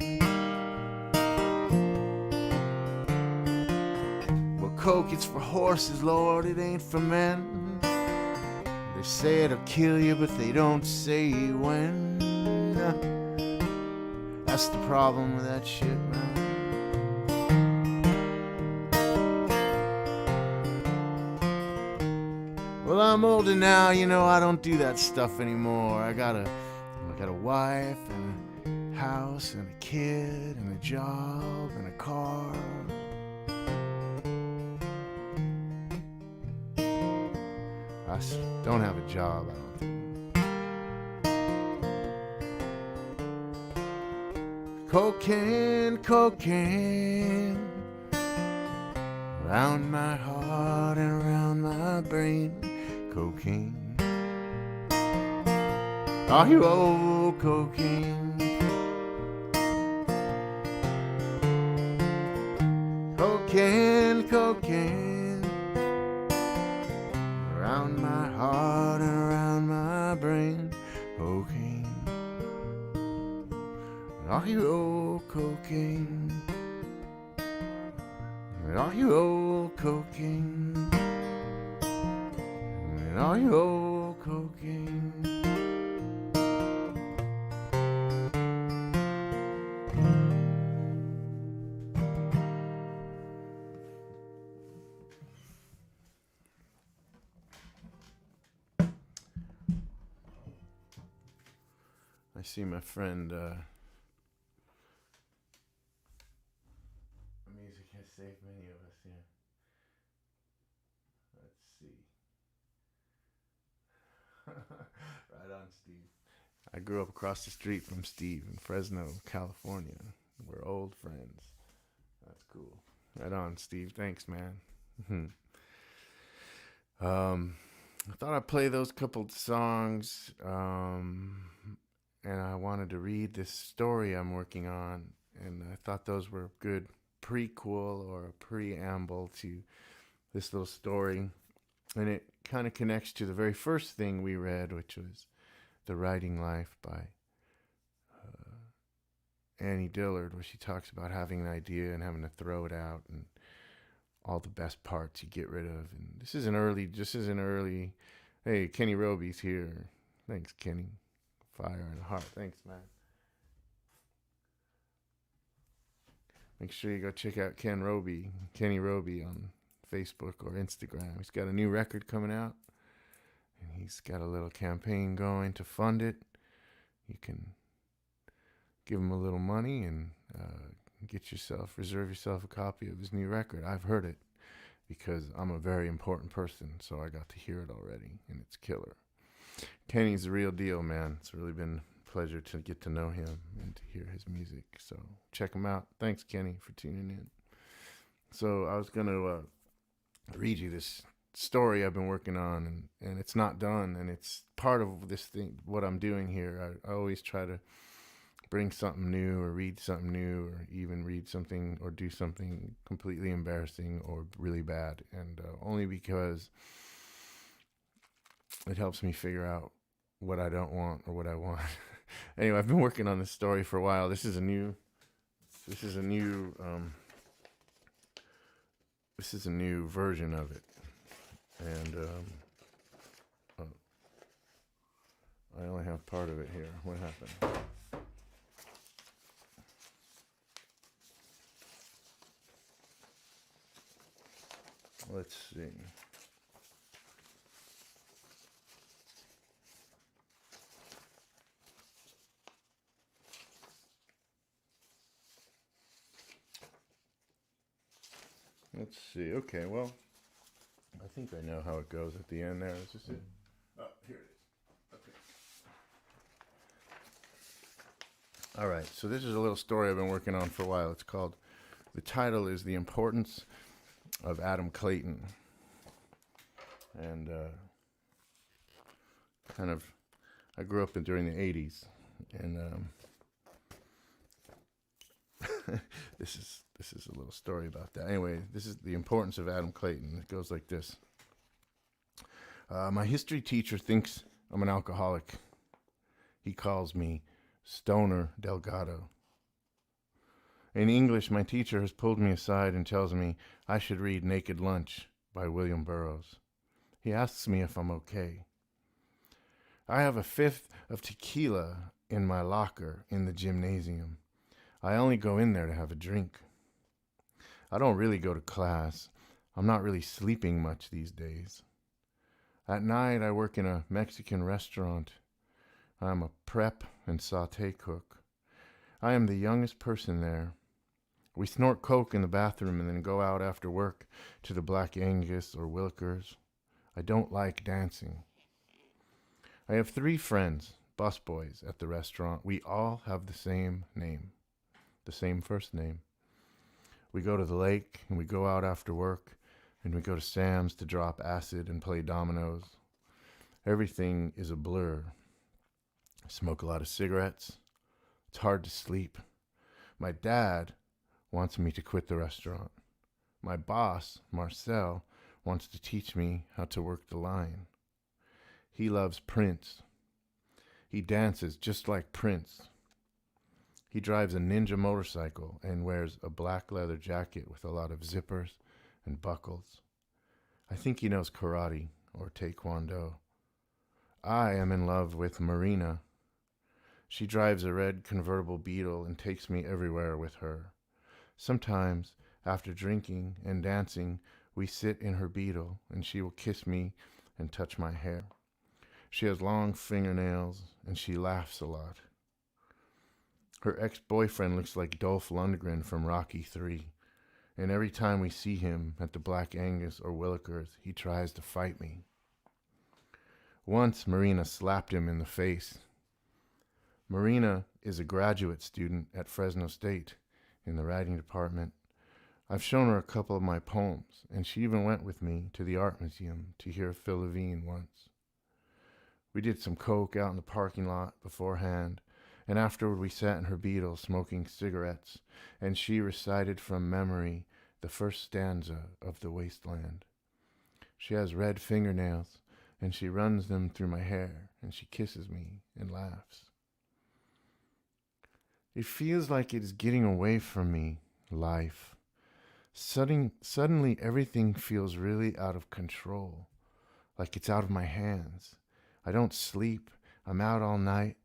S1: Well, coke, it's for horses, Lord, it ain't for men. They say it'll kill you, but they don't say when. That's the problem with that shit, man. Well, Well, I'm older now, you know, I don't do that stuff anymore. I got a wife and a house and a kid and a job and a car. I don't have a job, I don't think. Cocaine, cocaine, around my heart and around my brain. Cocaine, oh, you old cocaine. Cocaine, cocaine, around my heart and around my brain. Cocaine, oh, you old cocaine. Oh, you old cocaine. Oh, you old cocaine. I see my friend, music has saved many of us here. Let's see. Right on, Steve. I grew up across the street from Steve in Fresno, California. We're old friends. That's cool. Right on, Steve. Thanks, man. I thought I'd play those couple songs, and I wanted to read this story I'm working on, and I thought those were a good prequel or a preamble to this little story, and it kind of connects to the very first thing we read, which was The Writing Life by Annie Dillard, where she talks about having an idea and having to throw it out, and all the best parts you get rid of. And this is an early. Hey, Kenny Roby's here. Thanks, Kenny. Fire and a heart. Thanks, man. Make sure you go check out Kenny Roby on Facebook or Instagram. He's got a new record coming out, and he's got a little campaign going to fund it. You can give him a little money and reserve yourself a copy of his new record. I've heard it because I'm a very important person, so I got to hear it already, and it's killer. Kenny's the real deal, man. It's really been a pleasure to get to know him and to hear his music. So check him out. Thanks, Kenny, for tuning in. So I was going to read you this story I've been working on, and it's not done, and it's part of this thing, what I'm doing here. I always try to bring something new or read something new or even read something or do something completely embarrassing or really bad, and only because it helps me figure out what I don't want or what I want. Anyway, I've been working on this story for a while. This is a new version of it, and I only have part of it here. What happened? Let's see. Let's see. Okay, well, I think I know how it goes at the end there. Is this it? Oh, here it is. Okay. All right, so this is a little story I've been working on for a while. It's called, the title is The Importance of Adam Clayton. And I grew up during the 80s, and this is a little story about that. Anyway, this is the importance of Adam Clayton. It goes like this. My history teacher thinks I'm an alcoholic. He calls me Stoner Delgado. In English, my teacher has pulled me aside and tells me I should read Naked Lunch by William Burroughs. He asks me if I'm okay. I have a fifth of tequila in my locker in the gymnasium. I only go in there to have a drink. I don't really go to class. I'm not really sleeping much these days. At night, I work in a Mexican restaurant. I'm a prep and saute cook. I am the youngest person there. We snort coke in the bathroom and then go out after work to the Black Angus or Willikers. I don't like dancing. I have 3 friends, busboys, at the restaurant. We all have the same name, the same first name. We go to the lake and we go out after work and we go to Sam's to drop acid and play dominoes. Everything is a blur. I smoke a lot of cigarettes. It's hard to sleep. My dad wants me to quit the restaurant. My boss, Marcel, wants to teach me how to work the line. He loves Prince. He dances just like Prince. He drives a ninja motorcycle and wears a black leather jacket with a lot of zippers and buckles. I think he knows karate or taekwondo. I am in love with Marina. She drives a red convertible Beetle and takes me everywhere with her. Sometimes, after drinking and dancing, we sit in her Beetle and she will kiss me and touch my hair. She has long fingernails and she laughs a lot. Her ex-boyfriend looks like Dolph Lundgren from Rocky III, and every time we see him at the Black Angus or Willikers, he tries to fight me. Once, Marina slapped him in the face. Marina is a graduate student at Fresno State in the writing department. I've shown her a couple of my poems, and she even went with me to the art museum to hear Phil Levine once. We did some coke out in the parking lot beforehand, and afterward we sat in her Beetle smoking cigarettes, and she recited from memory the first stanza of The Wasteland. She has red fingernails, and she runs them through my hair, and she kisses me and laughs. It feels like it is getting away from me, life. Suddenly everything feels really out of control, like it's out of my hands. I don't sleep. I'm out all night.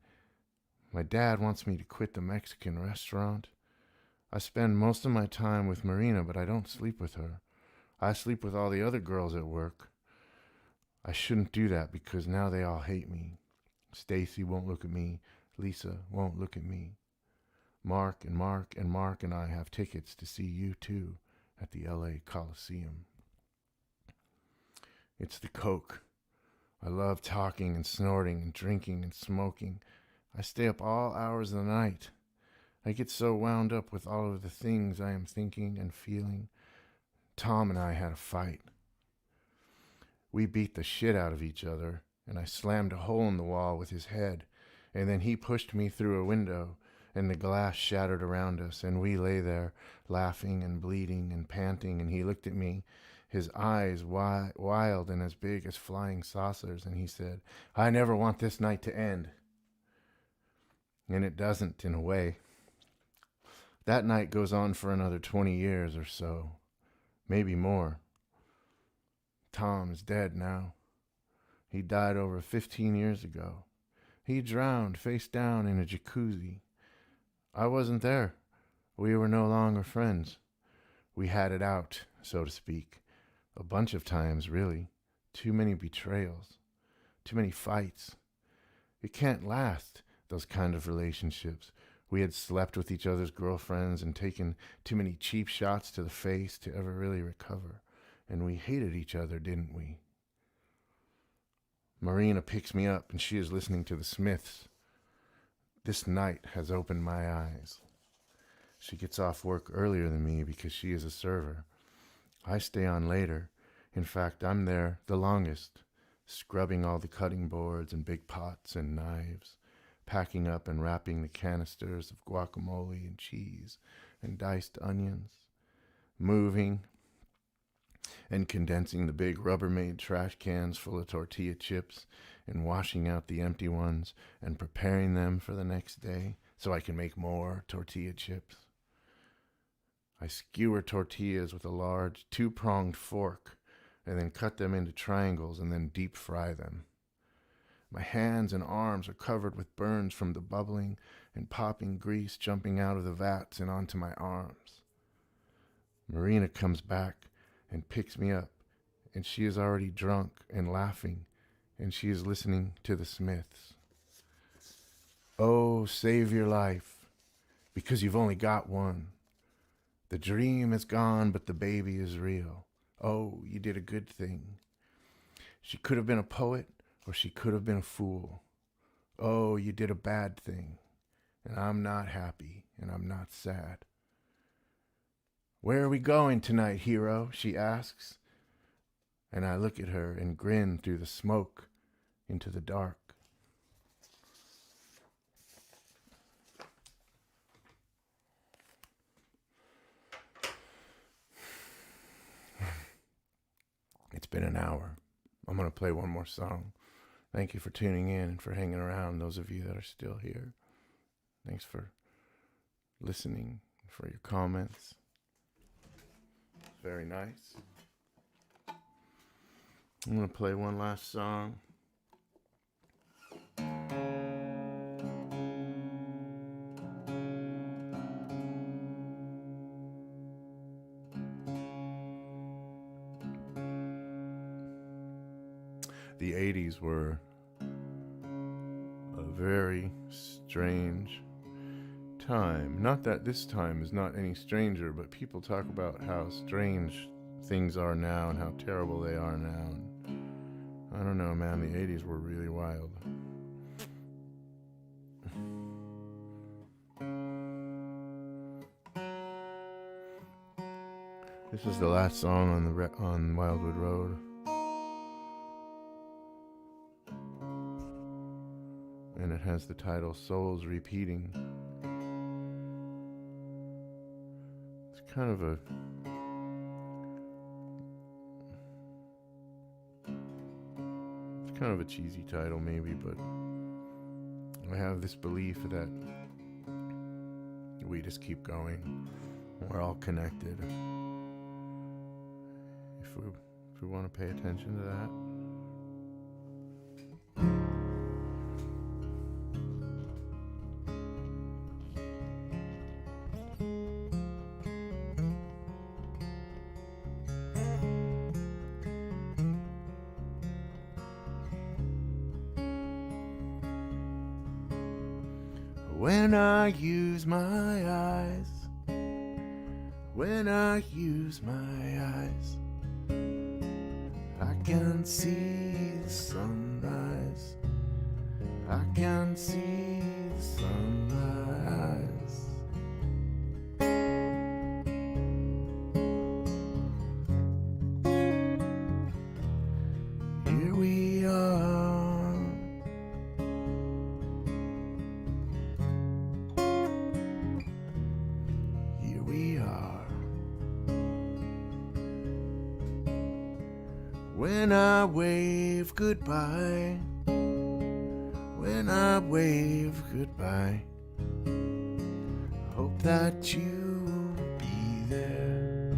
S1: My dad wants me to quit the Mexican restaurant. I spend most of my time with Marina, but I don't sleep with her. I sleep with all the other girls at work. I shouldn't do that because now they all hate me. Stacy won't look at me. Lisa won't look at me. Mark and I have tickets to see U2 at the LA Coliseum. It's the coke. I love talking and snorting and drinking and smoking. I stay up all hours of the night. I get so wound up with all of the things I am thinking and feeling. Tom and I had a fight. We beat the shit out of each other, and I slammed a hole in the wall with his head, and then he pushed me through a window, and the glass shattered around us, and we lay there laughing and bleeding and panting, and he looked at me, his eyes wild and as big as flying saucers, and he said, "I never want this night to end." And it doesn't, in a way. That night goes on for another 20 years or so, maybe more. Tom is dead now. He died over 15 years ago. He drowned face down in a jacuzzi. I wasn't there. We were no longer friends. We had it out, so to speak. A bunch of times, really. Too many betrayals. Too many fights. It can't last, those kind of relationships. We had slept with each other's girlfriends and taken too many cheap shots to the face to ever really recover. And we hated each other, didn't we? Marina picks me up and she is listening to the Smiths. This night has opened my eyes. She gets off work earlier than me because she is a server. I stay on later. In fact, I'm there the longest, scrubbing all the cutting boards and big pots and knives, packing up and wrapping the canisters of guacamole and cheese and diced onions, moving and condensing the big Rubbermaid trash cans full of tortilla chips and washing out the empty ones and preparing them for the next day so I can make more tortilla chips. I skewer tortillas with a large 2-pronged fork and then cut them into triangles and then deep fry them. My hands and arms are covered with burns from the bubbling and popping grease jumping out of the vats and onto my arms. Marina comes back and picks me up, and she is already drunk and laughing and she is listening to the Smiths. Oh, save your life, because you've only got one. The dream is gone, but the baby is real. Oh, you did a good thing. She could have been a poet, or she could have been a fool. Oh, you did a bad thing, and I'm not happy, and I'm not sad. Where are we going tonight, hero? She asks. And I look at her and grin through the smoke into the dark. It's been an hour. I'm going to play one more song. Thank you for tuning in and for hanging around, those of you that are still here. Thanks for listening, for your comments. It's very nice. I'm going to play one last song. The 80s were a very strange time. Not that this time is not any stranger, but people talk about how strange things are now and how terrible they are now. And I don't know, man, the 80s were really wild. This is the last song on Wildwood Road. And it has the title Souls Repeating. It's kind of a cheesy title maybe, but I have this belief that we just keep going. We're all connected. If we want to pay attention to that. When I use my eyes, when I use my eyes, I can see the sunrise, I can see the sunrise. Here we are, here we are. When I wave goodbye, when I wave goodbye, hope that you'll be there,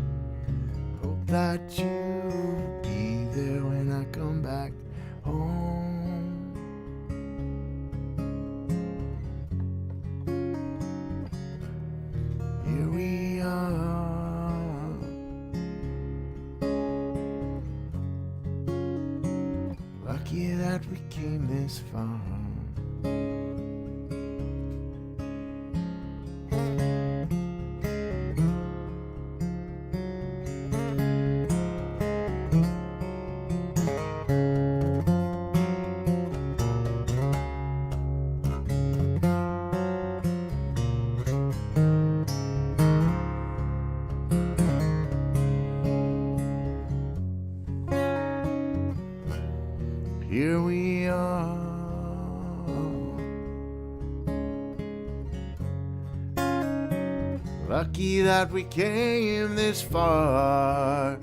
S1: hope that you'll be there when I come back home. Here we are, lucky that we came this far. Here we are, lucky that we came this far.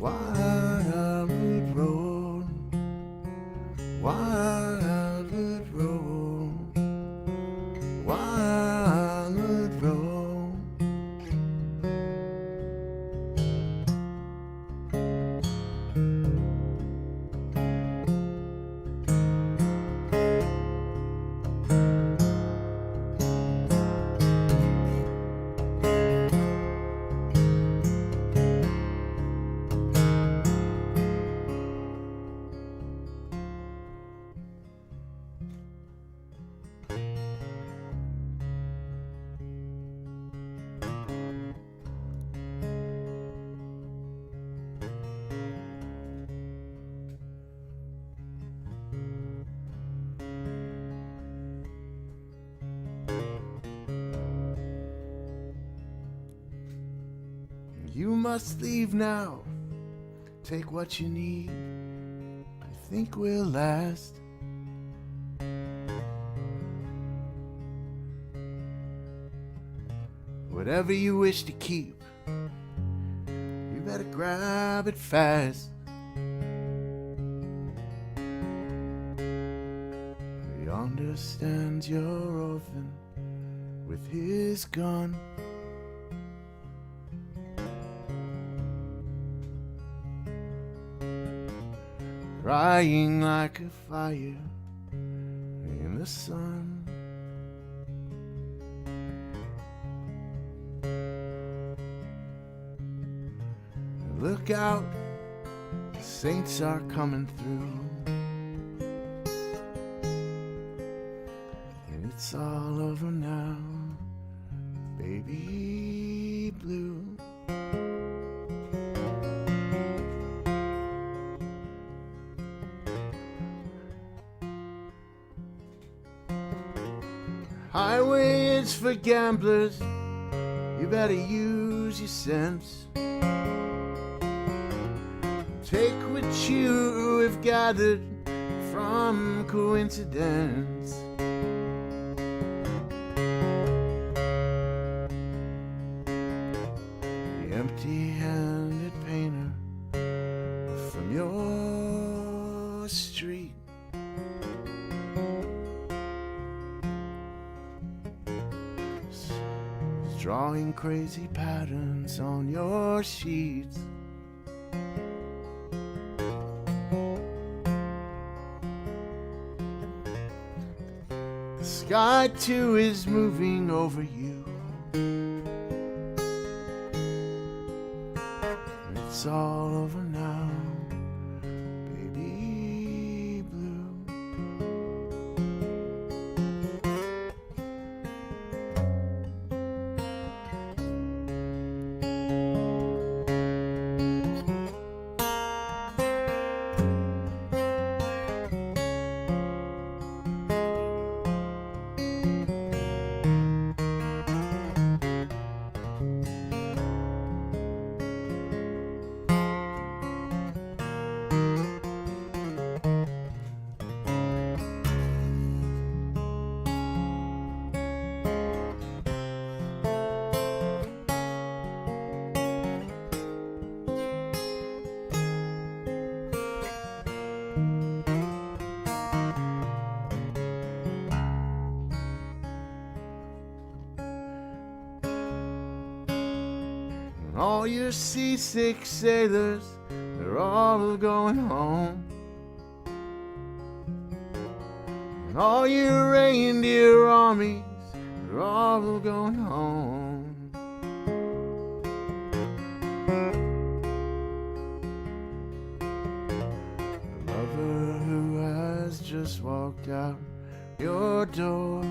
S1: Wildwood Road, Wildwood Road, Wildwood Road. must leave now. Take what you need. I think we'll last. Whatever you wish to keep, you better grab it fast. Yonder stands your orphan with his gun. Crying like a fire in the sun. Look out, the saints are coming through. And it's all over now, baby blue. Highway is for gamblers, you better use your sense. Take what you have gathered from coincidence. The empty-handed painter from your street. Drawing crazy patterns on your sheets. The sky too is moving over you. It's all over now, baby blue. All your seasick sailors, they're all going home. And all your reindeer armies, they're all going home. The lover who has just walked out your door.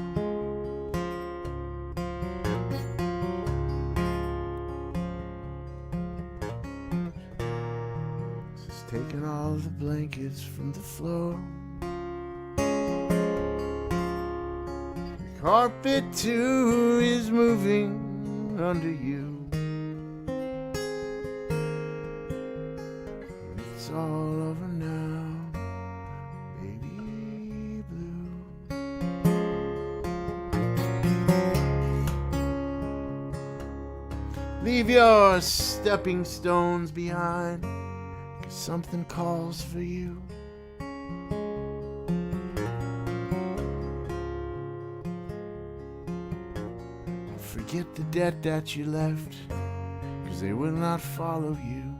S1: Taking all the blankets from the floor. The carpet too is moving under you. It's all over now, baby blue. Leave your stepping stones behind. Something calls for you. Forget the debt that you left, 'cause they will not follow you.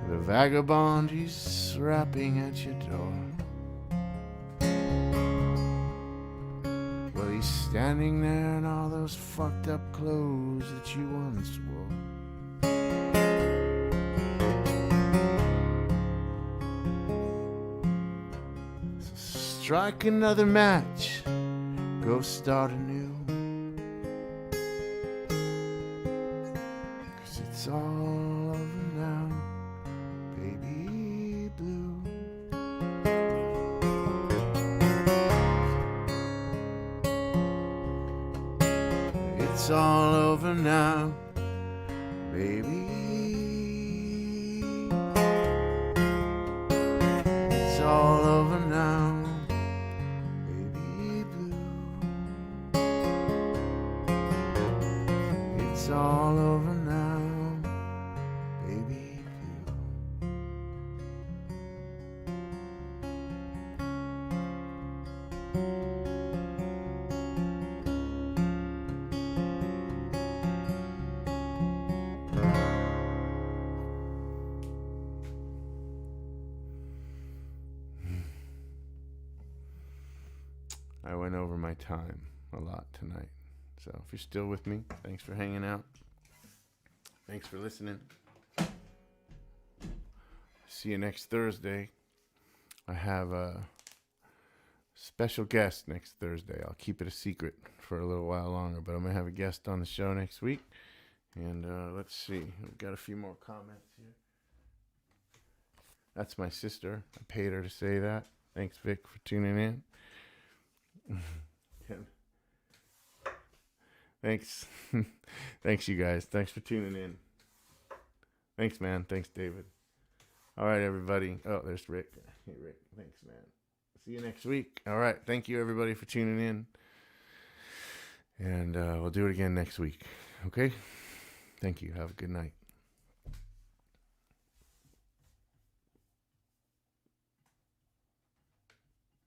S1: The vagabond, he's rapping at your door. Standing there in all those fucked up clothes that you once wore. So strike another match, go start anew. 'Cause it's all over now, baby blue. It's all over now, baby. It's all over now, baby blue. It's all over now, baby blue. I went over my time a lot tonight. So if you're still with me, thanks for hanging out. Thanks for listening. See you next Thursday. I have a special guest next Thursday. I'll keep it a secret for a little while longer, but I'm going to have a guest on the show next week. And let's see. We've got a few more comments here. That's my sister. I paid her to say that. Thanks, Vic, for tuning in. Thanks. Thanks, you guys. Thanks for tuning in. Thanks, man. Thanks, David. All right, everybody. Oh, there's Rick. Hey, Rick. Thanks, man. See you next week. All right. Thank you, everybody, for tuning in. And we'll do it again next week. Okay? Thank you. Have a good night.